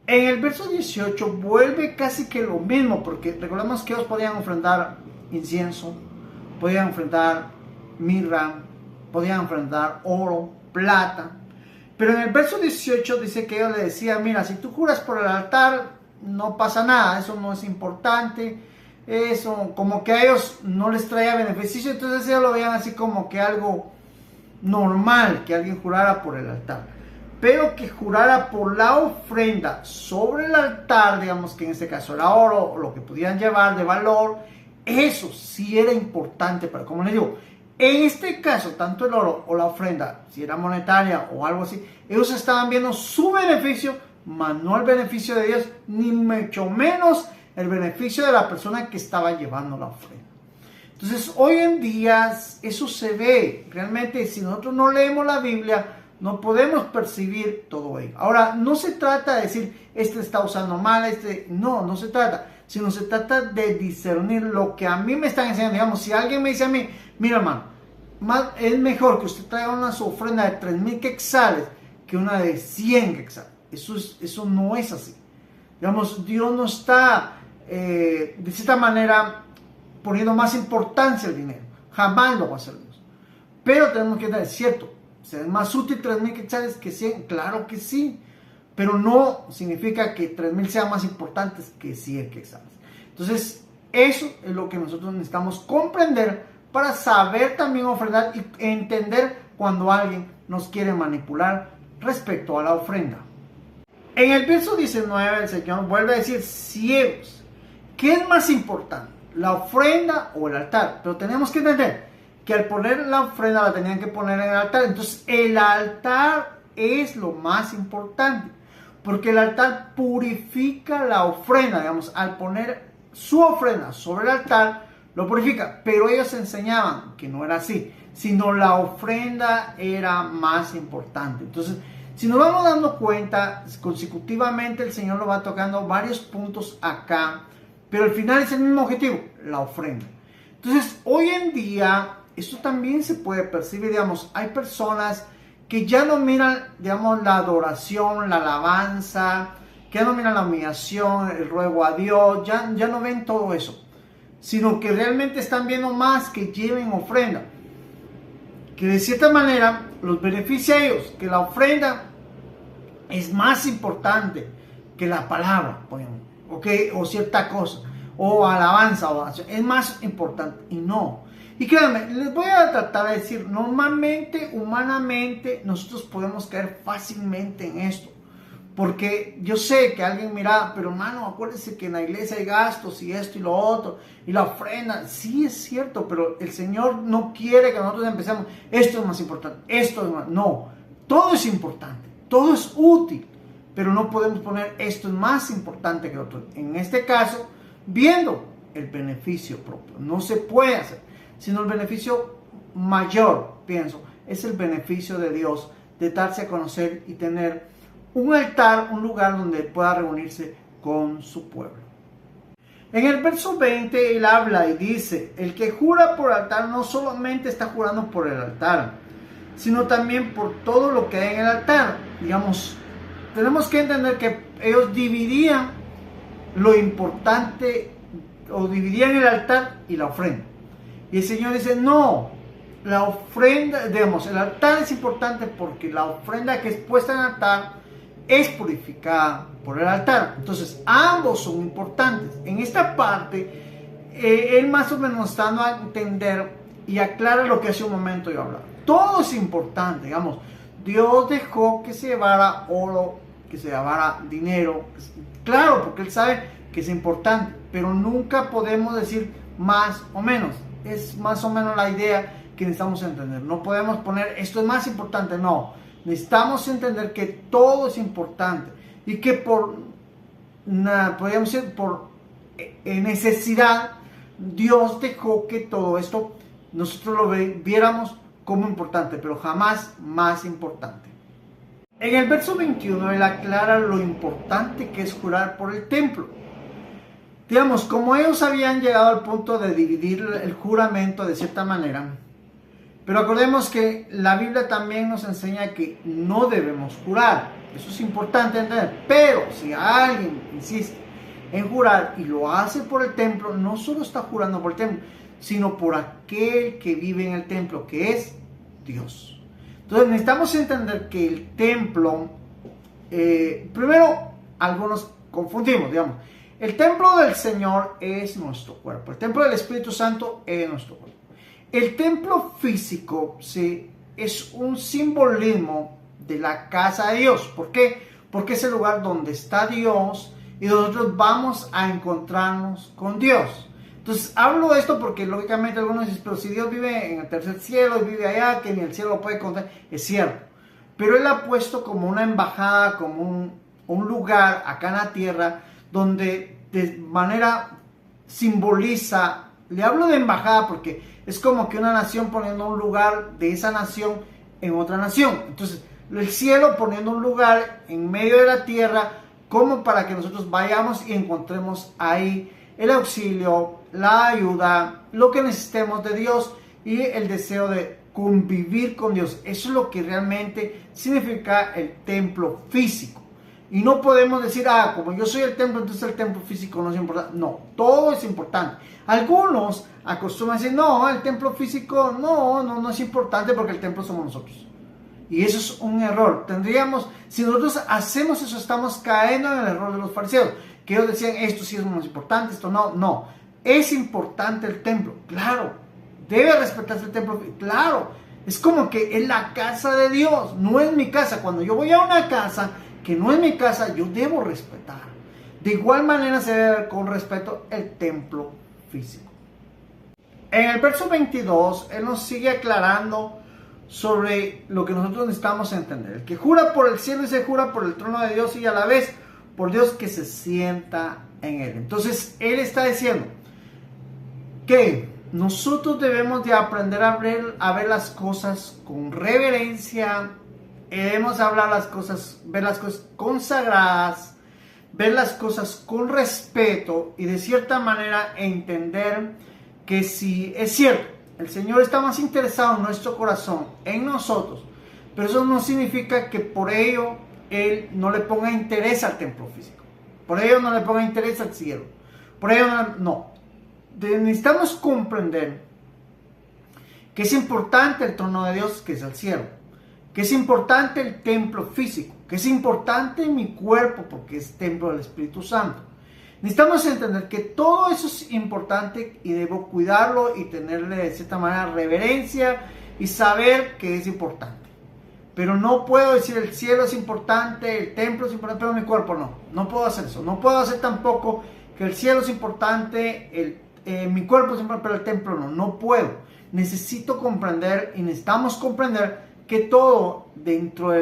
En el verso 18 vuelve casi que lo mismo, porque recordemos que ellos podían ofrendar incienso, podían ofrendar mirra, podían ofrendar oro, plata. Pero en el verso 18 dice que ellos le decían, mira, si tú juras por el altar, no pasa nada, eso no es importante, eso como que a ellos no les traía beneficio, entonces ellos lo veían así como que algo normal, que alguien jurara por el altar. Pero que jurara por la ofrenda sobre el altar, digamos que en este caso era oro, o lo que pudieran llevar de valor, eso sí era importante, pero como les digo, en este caso, tanto el oro o la ofrenda, si era monetaria o algo así, ellos estaban viendo su beneficio, mas no el beneficio de Dios, ni mucho menos el beneficio de la persona que estaba llevando la ofrenda. Entonces, hoy en día eso se ve. Realmente, si nosotros no leemos la Biblia, no podemos percibir todo ello. Ahora, no se trata de decir, este está usando mal, no se trata, sino se trata de discernir lo que a mí me están enseñando. Digamos, si alguien me dice a mí, mira hermano, es mejor que usted traiga una ofrenda de 3,000 quetzales que una de 100 quetzales. Eso no es así. Digamos, Dios no está, de cierta manera, poniendo más importancia al dinero. Jamás lo va a hacer Dios. Pero tenemos que entender, cierto, ¿es más útil 3,000 quetzales que 100? Claro que sí. Pero no significa que 3,000 sean más importantes que 100 quetzales. Entonces, eso es lo que nosotros necesitamos comprender para saber también ofrendar y entender cuando alguien nos quiere manipular respecto a la ofrenda. En el verso 19 el Señor vuelve a decir, ciegos, ¿qué es más importante? ¿La ofrenda o el altar? Pero tenemos que entender que al poner la ofrenda la tenían que poner en el altar. Entonces el altar es lo más importante, porque el altar purifica la ofrenda. Digamos, al poner su ofrenda sobre el altar, lo purifica. Pero ellos enseñaban que no era así, sino la ofrenda era más importante. Entonces, si nos vamos dando cuenta, consecutivamente el Señor lo va tocando varios puntos acá, pero al final es el mismo objetivo, la ofrenda. Entonces, hoy en día, esto también se puede percibir, digamos, hay personas que ya no miran, digamos, la adoración, la alabanza, que ya no miran la humillación, el ruego a Dios, ya no ven todo eso, sino que realmente están viendo más que lleven ofrenda, que de cierta manera los beneficia a ellos, que la ofrenda es más importante que la palabra, ¿okay? O cierta cosa, o alabanza, o oración, es más importante, y no. Y créanme, les voy a tratar de decir, normalmente, humanamente, nosotros podemos caer fácilmente en esto, porque yo sé que alguien mira, pero hermano, acuérdese que en la iglesia hay gastos y esto y lo otro, y la ofrenda, sí es cierto, pero el Señor no quiere que nosotros empecemos, esto es más importante, esto es más, no, todo es importante, todo es útil, pero no podemos poner esto es más importante que otro. En este caso, viendo el beneficio propio, no se puede hacer, sino el beneficio mayor, pienso, es el beneficio de Dios, de darse a conocer y tener un altar, un lugar donde pueda reunirse con su pueblo. En el verso 20 él habla y dice, el que jura por altar no solamente está jurando por el altar, sino también por todo lo que hay en el altar. Digamos, tenemos que entender que ellos dividían lo importante, o dividían el altar y la ofrenda. Y el Señor dice, no, la ofrenda, digamos, el altar es importante porque la ofrenda que es puesta en el altar es purificada por el altar. Entonces, ambos son importantes. En esta parte, él más o menos está dando a entender y aclara lo que hace un momento yo hablaba. Todo es importante, digamos. Dios dejó que se llevara oro, que se llevara dinero. Claro, porque Él sabe que es importante, pero nunca podemos decir más o menos. Es más o menos la idea que necesitamos entender. No podemos poner esto es más importante, no. Necesitamos entender que todo es importante y que podríamos decir, por necesidad, Dios dejó que todo esto nosotros lo viéramos como importante, pero jamás más importante. En el verso 21 él aclara lo importante que es jurar por el templo. Digamos, como ellos habían llegado al punto de dividir el juramento de cierta manera, pero acordemos que la Biblia también nos enseña que no debemos jurar. Eso es importante entender. Pero si alguien insiste en jurar y lo hace por el templo, no solo está jurando por el templo, sino por aquel que vive en el templo, que es Dios. Entonces necesitamos entender que el templo, primero, algunos confundimos, digamos, el templo del Señor es nuestro cuerpo, el templo del Espíritu Santo es nuestro cuerpo. El templo físico, sí, es un simbolismo de la casa de Dios. ¿Por qué? Porque es el lugar donde está Dios y nosotros vamos a encontrarnos con Dios. Entonces hablo de esto porque lógicamente algunos dicen, pero si Dios vive en el tercer cielo y vive allá, que ni el cielo lo puede contar, es cierto. Pero Él ha puesto como una embajada, como un lugar acá en la tierra, donde de manera simboliza, le hablo de embajada porque es como que una nación poniendo un lugar de esa nación en otra nación. Entonces el cielo poniendo un lugar en medio de la tierra, como para que nosotros vayamos y encontremos ahí el auxilio, la ayuda, lo que necesitemos de Dios y el deseo de convivir con Dios. Eso es lo que realmente significa el templo físico. Y no podemos decir, como yo soy el templo, entonces el templo físico no es importante. No, todo es importante. Algunos acostumbran a decir, no, el templo físico no es importante porque el templo somos nosotros. Y eso es un error. Si nosotros hacemos eso, estamos cayendo en el error de los fariseos, que ellos decían, esto sí es más importante, esto no. No, es importante el templo, claro. Debe respetarse el templo, claro. Es como que es la casa de Dios, no es mi casa. Cuando yo voy a una casa que no es mi casa, yo debo respetar. De igual manera se debe ver con respeto el templo físico. En el verso 22, Él nos sigue aclarando sobre lo que nosotros necesitamos entender. El que jura por el cielo y se jura por el trono de Dios y a la vez por Dios que se sienta en él. Entonces Él está diciendo que nosotros debemos de aprender a ver las cosas con reverencia, debemos hablar las cosas, ver las cosas consagradas, ver las cosas con respeto y de cierta manera entender que si es cierto, el Señor está más interesado en nuestro corazón, en nosotros, pero eso no significa que por ello Él no le ponga interés al templo físico, por ello no le ponga interés al cielo, por ello no. Necesitamos comprender que es importante el trono de Dios, que es el cielo, que es importante el templo físico, que es importante mi cuerpo porque es templo del Espíritu Santo. Necesitamos entender que todo eso es importante y debo cuidarlo y tenerle de cierta manera reverencia y saber que es importante. Pero no puedo decir el cielo es importante, el templo es importante, pero mi cuerpo no puedo hacer eso. No puedo hacer tampoco que el cielo es importante, mi cuerpo es importante, pero el templo no puedo. Necesito comprender y necesitamos comprender que todo dentro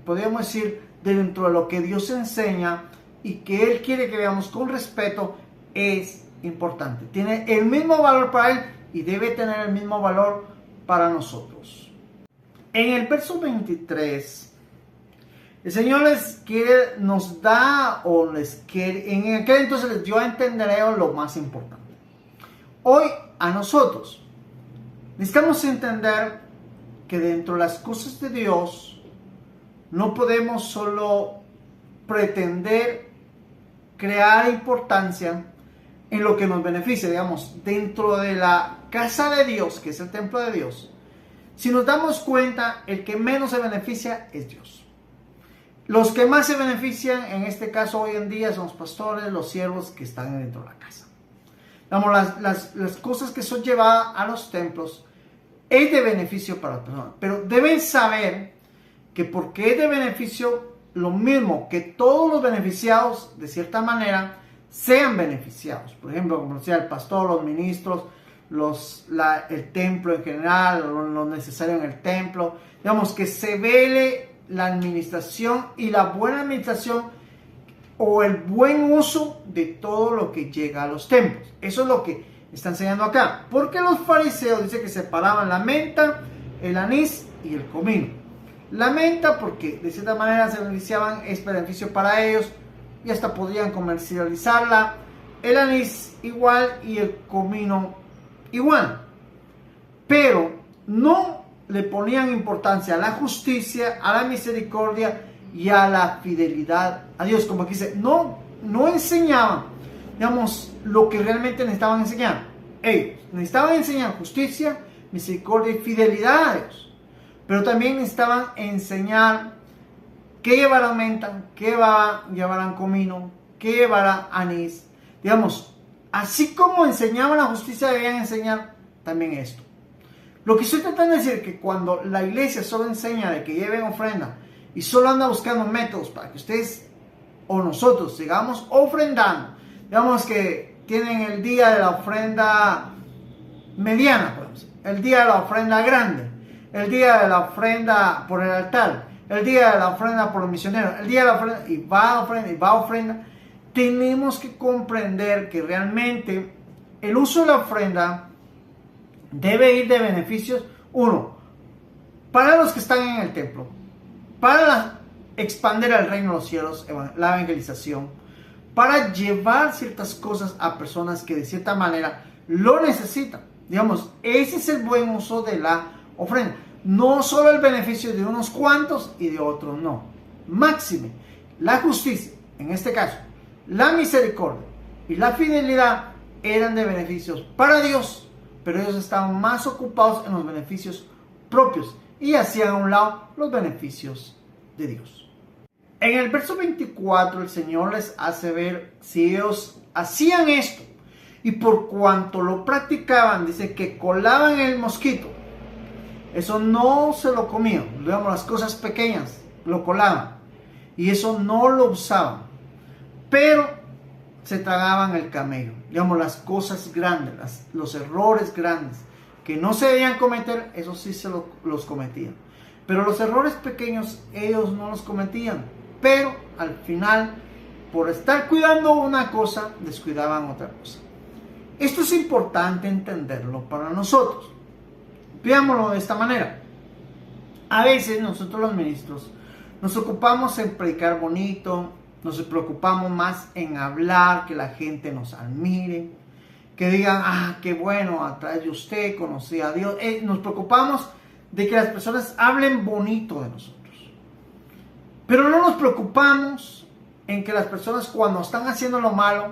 podríamos decir, dentro de lo que Dios enseña y que Él quiere que veamos con respeto, es importante. Tiene el mismo valor para Él y debe tener el mismo valor para nosotros. En el verso 23, el Señor nos da, o en aquel entonces les dio a entender lo más importante. Hoy a nosotros necesitamos entender que dentro de las cosas de Dios no podemos solo pretender crear importancia en lo que nos beneficia, digamos, dentro de la casa de Dios, que es el templo de Dios. Si nos damos cuenta, el que menos se beneficia es Dios. Los que más se benefician, en este caso hoy en día, son los pastores, los siervos que están dentro de la casa. Digamos, las cosas que son llevadas a los templos es de beneficio para las personas, pero deben saber que porque es de beneficio, lo mismo que todos los beneficiados, de cierta manera, sean beneficiados. Por ejemplo, como decía el pastor, los ministros, el templo en general, lo necesario en el templo. Digamos, que se vele la administración y la buena administración o el buen uso de todo lo que llega a los templos. Eso es lo que está enseñando acá. Porque los fariseos dicen que separaban la menta, el anís y el comino. La menta porque de cierta manera se beneficiaban, es beneficio para ellos y hasta podrían comercializarla. El anís igual y el comino igual. Pero no le ponían importancia a la justicia, a la misericordia y a la fidelidad a Dios. Como que dice, no enseñaban, digamos, lo que realmente necesitaban enseñar. Ellos necesitaban enseñar justicia, misericordia y fidelidad a Dios. Pero también necesitaban enseñar qué llevarán menta, qué llevarán comino, qué llevará anís. Digamos, así como enseñaban la justicia, debían enseñar también esto. Lo que estoy tratando de decir es que cuando la iglesia solo enseña de que lleven ofrenda y solo anda buscando métodos para que ustedes o nosotros sigamos ofrendando, digamos que tienen el día de la ofrenda mediana, pues, el día de la ofrenda grande, el día de la ofrenda por el altar, el día de la ofrenda por los misioneros, el día de la ofrenda, y va a ofrenda, y va a ofrenda. Tenemos que comprender que realmente el uso de la ofrenda debe ir de beneficios, uno, para los que están en el templo, para expandir el reino de los cielos, la evangelización, para llevar ciertas cosas a personas que de cierta manera lo necesitan. Digamos, ese es el buen uso de la ofrenda. No solo el beneficio de unos cuantos y de otros no. Máxime, la justicia, en este caso, la misericordia y la fidelidad eran de beneficios para Dios, pero ellos estaban más ocupados en los beneficios propios y hacían a un lado los beneficios de Dios. En el verso 24 el Señor les hace ver si ellos hacían esto y por cuanto lo practicaban, dice que colaban el mosquito. Eso no se lo comían, digamos, las cosas pequeñas lo colaban y eso no lo usaban, pero se tragaban el camello, digamos, las cosas grandes, los errores grandes que no se debían cometer, eso sí los cometían, pero los errores pequeños ellos no los cometían, pero al final por estar cuidando una cosa descuidaban otra cosa. Esto es importante entenderlo para nosotros. Veámoslo de esta manera. A veces nosotros los ministros nos ocupamos en predicar bonito, nos preocupamos más en hablar, que la gente nos admire, que digan, ah, qué bueno, a través de usted conocí a Dios. Nos preocupamos de que las personas hablen bonito de nosotros. Pero no nos preocupamos en que las personas cuando están haciendo lo malo,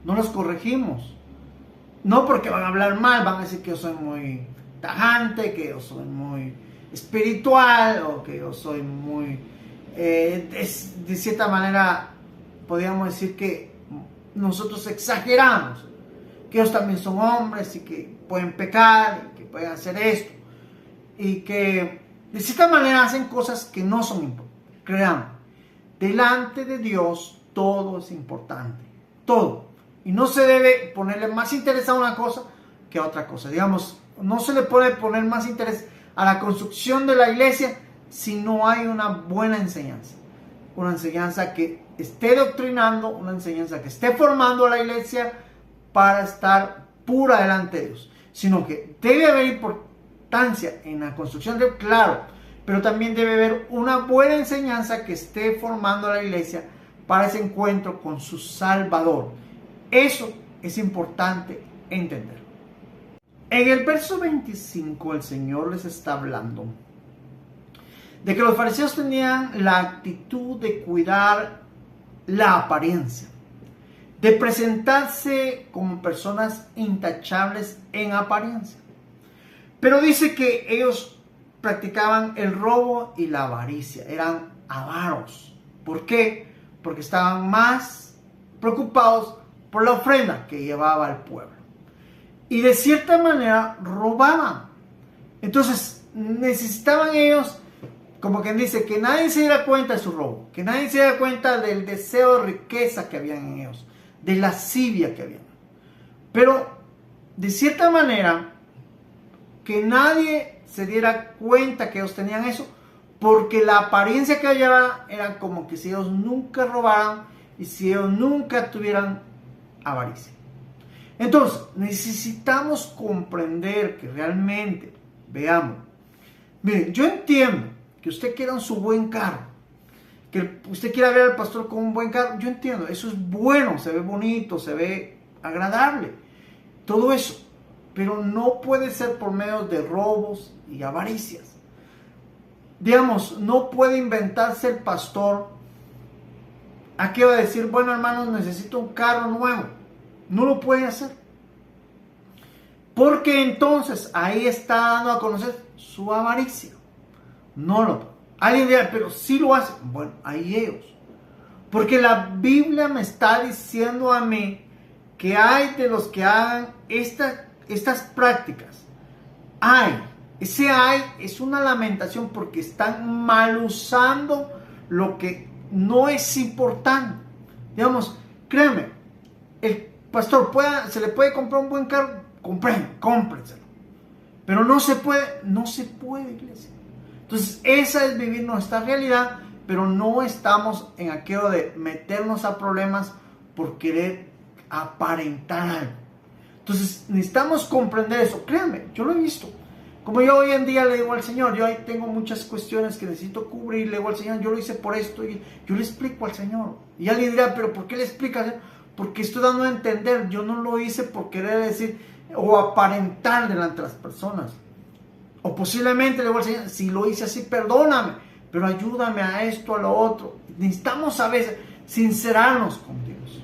no los corregimos. No porque van a hablar mal, van a decir que yo soy muy tajante, que yo soy muy espiritual o que yo soy muy de cierta manera podríamos decir que nosotros exageramos, que ellos también son hombres y que pueden pecar y que pueden hacer esto y que de cierta manera hacen cosas que no son importantes. Crean, delante de Dios todo es importante, todo, y no se debe ponerle más interés a una cosa que a otra cosa. Digamos, no se le puede poner más interés a la construcción de la iglesia si no hay una buena enseñanza. Una enseñanza que esté doctrinando, una enseñanza que esté formando a la iglesia para estar pura delante de Dios. Sino que debe haber importancia en la construcción de, claro, pero también debe haber una buena enseñanza que esté formando a la iglesia para ese encuentro con su Salvador. Eso es importante entender. En el verso 25 el Señor les está hablando de que los fariseos tenían la actitud de cuidar la apariencia, de presentarse como personas intachables en apariencia. Pero dice que ellos practicaban el robo y la avaricia, eran avaros. ¿Por qué? Porque estaban más preocupados por la ofrenda que llevaba el pueblo. Y de cierta manera robaban. Entonces necesitaban ellos, como quien dice, que nadie se diera cuenta de su robo, que nadie se diera cuenta del deseo de riqueza que había en ellos, de lascivia que había. Pero de cierta manera, que nadie se diera cuenta que ellos tenían eso, porque la apariencia que llevaban era como que si ellos nunca robaran y si ellos nunca tuvieran avaricia. Entonces, necesitamos comprender que realmente, veamos, miren, yo entiendo que usted quiera su buen carro, que usted quiera ver al pastor con un buen carro, yo entiendo, eso es bueno, se ve bonito, se ve agradable, todo eso, pero no puede ser por medio de robos y avaricias. digamos, no puede inventarse el pastor. Aquí va a decir, bueno, hermanos, necesito un carro nuevo. No lo puede hacer. Porque entonces ahí está dando a conocer su avaricia. No lo puede. Alguien dirá, pero sí lo hace. Bueno, ahí ellos. Porque la Biblia me está diciendo a mí que hay de los que hagan estas prácticas. Ese hay es una lamentación porque están mal usando lo que no es importante. Digamos, créeme, el pastor se le puede comprar un buen carro, cómprenselo. Pero no se puede, iglesia. Entonces, esa es vivir nuestra realidad, pero no estamos en aquello de meternos a problemas por querer aparentar algo. Entonces, necesitamos comprender eso. Créanme, yo lo he visto. Como yo hoy en día le digo al Señor, yo ahí tengo muchas cuestiones que necesito cubrir, le digo al Señor, yo lo hice por esto, y yo le explico al Señor. Y alguien dirá, pero ¿por qué le explicas? Porque estoy dando a entender, yo no lo hice por querer decir o aparentar delante de las personas. O posiblemente le digo al Señor, si lo hice así, perdóname, pero ayúdame a esto, a lo otro. Necesitamos a veces sincerarnos con Dios.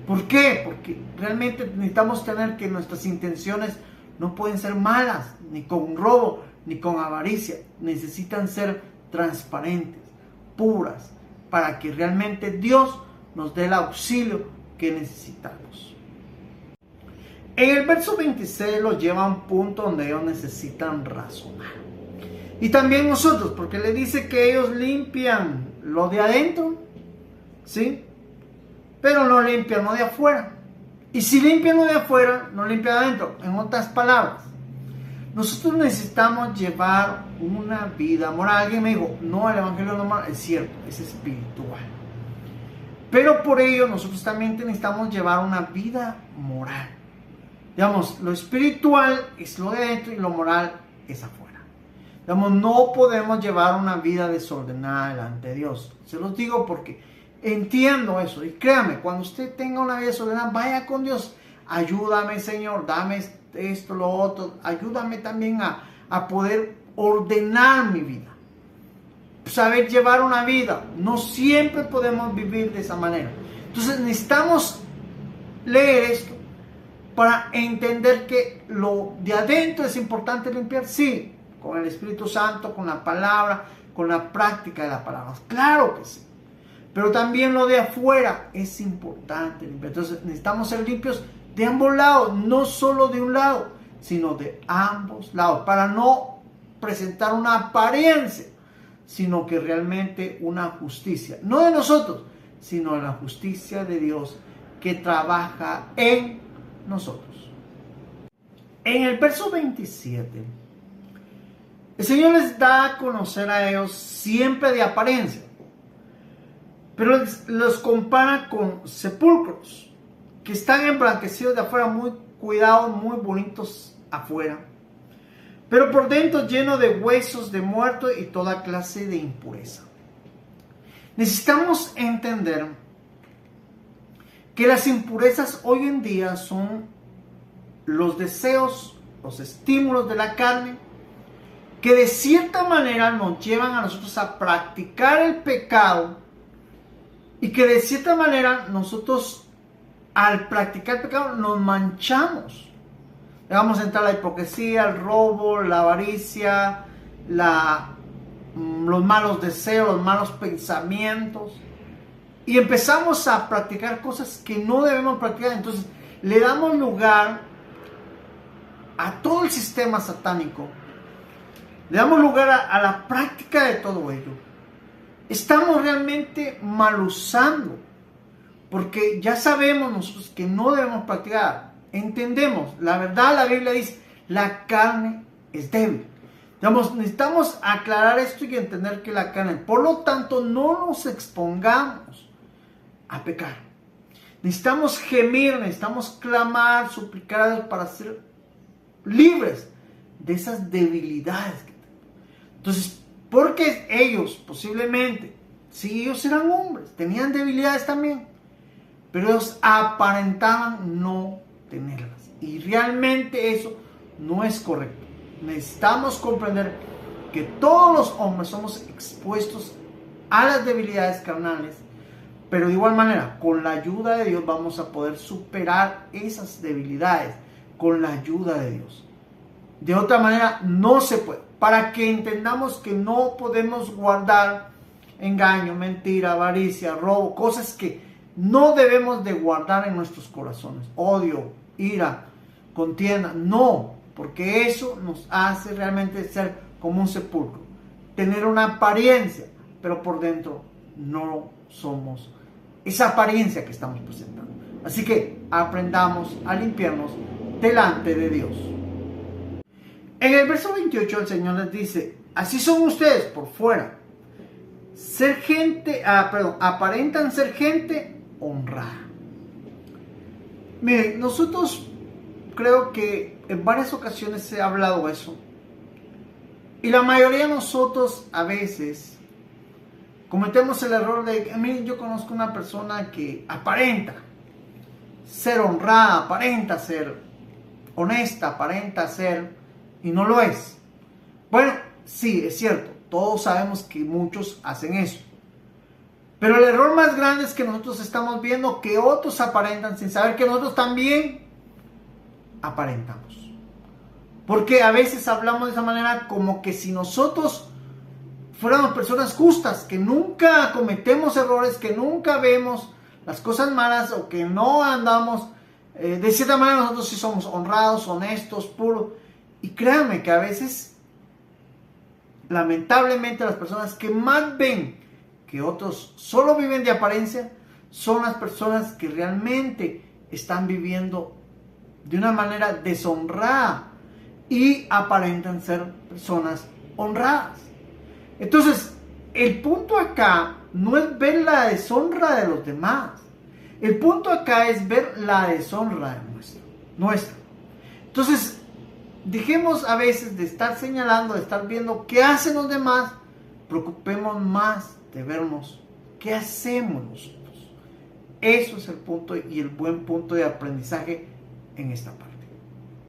¿Por qué? Porque realmente necesitamos tener que nuestras intenciones no pueden ser malas, ni con robo, ni con avaricia. Necesitan ser transparentes, puras, para que realmente Dios nos dé el auxilio que necesitamos. En el verso 26 lo lleva a un punto donde ellos necesitan razonar. Y también nosotros, porque le dice que ellos limpian lo de adentro, ¿sí? Pero no limpian lo de afuera. Y si limpian lo de afuera, no limpian adentro. En otras palabras, nosotros necesitamos llevar una vida moral. Alguien me dijo, no, el evangelio no es moral. Es cierto, es espiritual. Pero por ello nosotros también necesitamos llevar una vida moral. Digamos, lo espiritual es lo de adentro y lo moral es afuera. Digamos, no podemos llevar una vida desordenada delante de Dios. Se los digo porque entiendo eso. Y créame, cuando usted tenga una vida desordenada, vaya con Dios. Ayúdame, Señor, dame esto, lo otro. Ayúdame también a poder ordenar mi vida. Saber llevar una vida. No siempre podemos vivir de esa manera. Entonces necesitamos leer esto para entender que lo de adentro es importante limpiar, sí, con el Espíritu Santo, con la palabra, con la práctica de la palabra. Claro que sí. Pero también lo de afuera es importante limpiar. Entonces necesitamos ser limpios de ambos lados, no solo de un lado, sino de ambos lados, para no presentar una apariencia, sino que realmente una justicia, no de nosotros, sino de la justicia de Dios que trabaja en nosotros. En el verso 27, el Señor les da a conocer a ellos siempre de apariencia, pero los compara con sepulcros que están emblanquecidos de afuera, muy cuidados, muy bonitos afuera, pero por dentro lleno de huesos de muertos y toda clase de impureza. Necesitamos entender que las impurezas hoy en día son los deseos, los estímulos de la carne, que de cierta manera nos llevan a nosotros a practicar el pecado, y que de cierta manera nosotros al practicar el pecado nos manchamos. Vamos a entrar la hipocresía, el robo, la avaricia, los malos deseos, los malos pensamientos. Y empezamos a practicar cosas que no debemos practicar. Entonces le damos lugar a todo el sistema satánico. Le damos lugar a la práctica de todo ello. Estamos realmente mal usando. Porque ya sabemos nosotros que no debemos practicar. Entendemos. La verdad, la Biblia dice, la carne es débil. Necesitamos aclarar esto y entender que la carne. Por lo tanto, no nos expongamos a pecar. Necesitamos gemir, necesitamos clamar, suplicar a Dios para ser libres de esas debilidades que tenemos. Entonces, porque ellos posiblemente, si ellos eran hombres, tenían debilidades también, pero ellos aparentaban no tenerlas. Y realmente eso no es correcto. Necesitamos comprender que todos los hombres somos expuestos a las debilidades carnales, pero de igual manera, con la ayuda de Dios vamos a poder superar esas debilidades, con la ayuda de Dios. De otra manera, no se puede. Para que entendamos que no podemos guardar engaño, mentira, avaricia, robo, cosas que no debemos de guardar en nuestros corazones. Odio, ira, contienda, no, porque eso nos hace realmente ser como un sepulcro. Tener una apariencia, pero por dentro no somos esa apariencia que estamos presentando. Así que aprendamos a limpiarnos delante de Dios. En el verso 28 el Señor les dice: así son ustedes por fuera, aparentan ser gente honrada. Miren, nosotros creo que en varias ocasiones se ha hablado eso, y la mayoría de nosotros a veces cometemos el error de, miren, yo conozco una persona que aparenta ser honrada, aparenta ser honesta, aparenta ser, y no lo es. Bueno, sí, es cierto, todos sabemos que muchos hacen eso. Pero el error más grande es que nosotros estamos viendo que otros aparentan sin saber que nosotros también aparentamos. Porque a veces hablamos de esa manera como que si nosotros fuéramos personas justas, que nunca cometemos errores, que nunca vemos las cosas malas o que no andamos, de cierta manera nosotros sí somos honrados, honestos, puros. Y créanme que a veces, lamentablemente, las personas que más ven que otros solo viven de apariencia son las personas que realmente están viviendo de una manera deshonrada y aparentan ser personas honradas. Entonces, el punto acá no es ver la deshonra de los demás. El punto acá es ver la deshonra de nuestra. Entonces, dejemos a veces de estar señalando, de estar viendo qué hacen los demás. Preocupemos más de vernos qué hacemos nosotros. Eso es el punto y el buen punto de aprendizaje en esta parte.